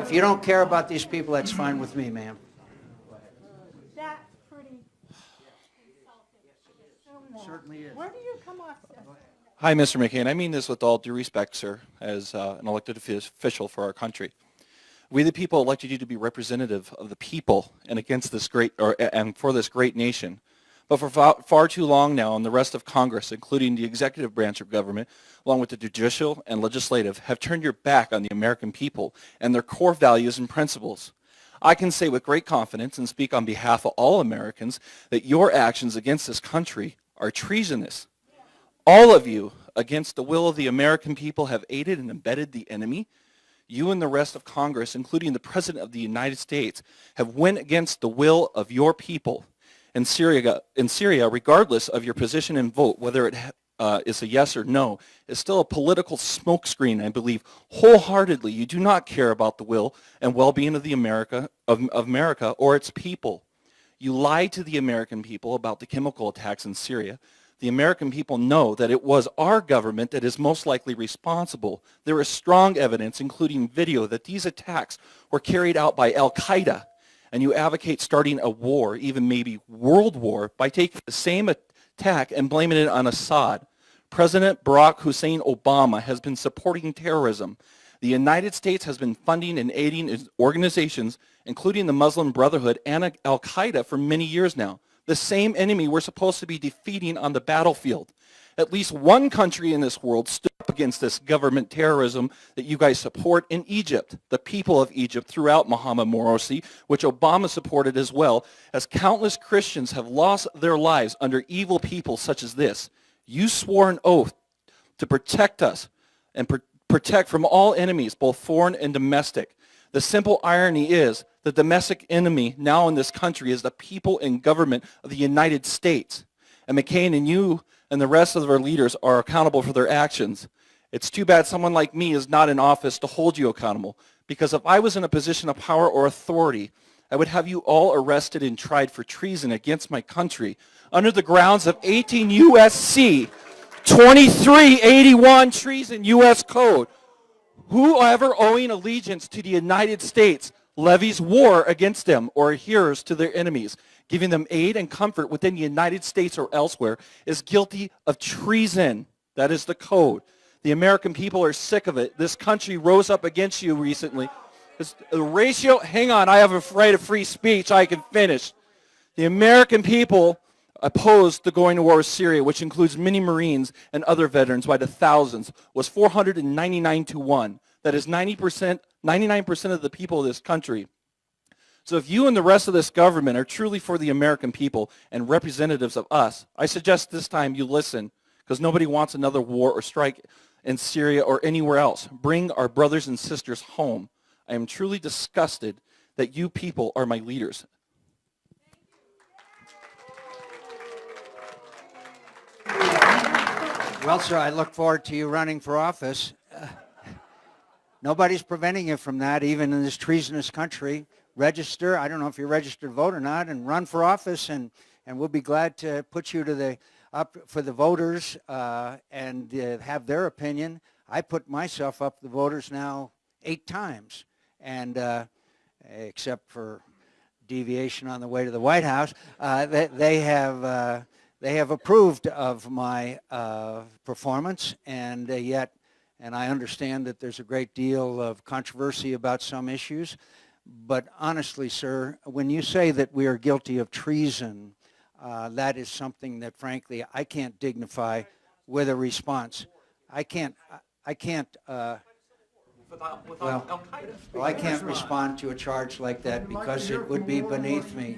If you don't care about these people, that's fine with me, ma'am. That's pretty insulting. Certainly is. Where do you come off? Hi, Mr. McCain. I mean this with all due respect, sir, as an elected official for our country. We, the people, elected you to be representative of the people and against this and for this great nation. But for far too long now, and the rest of Congress, including the executive branch of government, along with the judicial and legislative, have turned your back on the American people and their core values and principles. I can say with great confidence and speak on behalf of all Americans that your actions against this country are treasonous. All of you, against the will of the American people, have aided and abetted the enemy. You and the rest of Congress, including the President of the United States, have went against the will of your people. In Syria, regardless of your position and vote, whether it is a yes or no, is still a political smokescreen. I believe wholeheartedly you do not care about the will and well-being of America or its people. You lied to the American people about the chemical attacks in Syria. The American people know that it was our government that is most likely responsible. There is strong evidence, including video, that these attacks were carried out by Al-Qaeda. And you advocate starting a war, even maybe world war, by taking the same attack and blaming it on Assad. President Barack Hussein Obama has been supporting terrorism. The United States has been funding and aiding organizations, including the Muslim Brotherhood and Al-Qaeda, for many years now. The same enemy we're supposed to be defeating on the battlefield. At least one country in this world stood up against this government terrorism that you guys support in Egypt, the people of Egypt throughout Mohammed Morsi, which Obama supported as well, as countless Christians have lost their lives under evil people such as this. You swore an oath to protect us and protect from all enemies, both foreign and domestic. The simple irony is the domestic enemy now in this country is the people and government of the United States. And McCain and you and the rest of our leaders are accountable for their actions. It's too bad someone like me is not in office to hold you accountable, because if I was in a position of power or authority, I would have you all arrested and tried for treason against my country under the grounds of 18 U.S.C. 2381 treason U.S. Code. Whoever owing allegiance to the United States levies war against them or adheres to their enemies, giving them aid and comfort within the United States or elsewhere, is guilty of treason. That is the code. The American people are sick of it. This country rose up against you recently. The ratio, hang on, I have a right of free speech. I can finish. The American people opposed the going to war with Syria, which includes many Marines and other veterans by the thousands, was 499 to 1. That is 99% of the people of this country. So if you and the rest of this government are truly for the American people and representatives of us, I suggest this time you listen, because nobody wants another war or strike in Syria or anywhere else. Bring our brothers and sisters home. I am truly disgusted that you people are my leaders. Well, sir, I look forward to you running for office. Nobody's preventing you from that, even in this treasonous country. Register, I don't know if you're registered to vote or not, and run for office, and we'll be glad to put you to the up for the voters and have their opinion. I put myself up to the voters now 8 times, and except for deviation on the way to the White House, they have approved of my performance, and yet, and I understand that there's a great deal of controversy about some issues, but honestly, sir, when you say that we are guilty of treason, that is something that, frankly, I can't dignify with a response. I can't respond to a charge like that because it would be beneath me.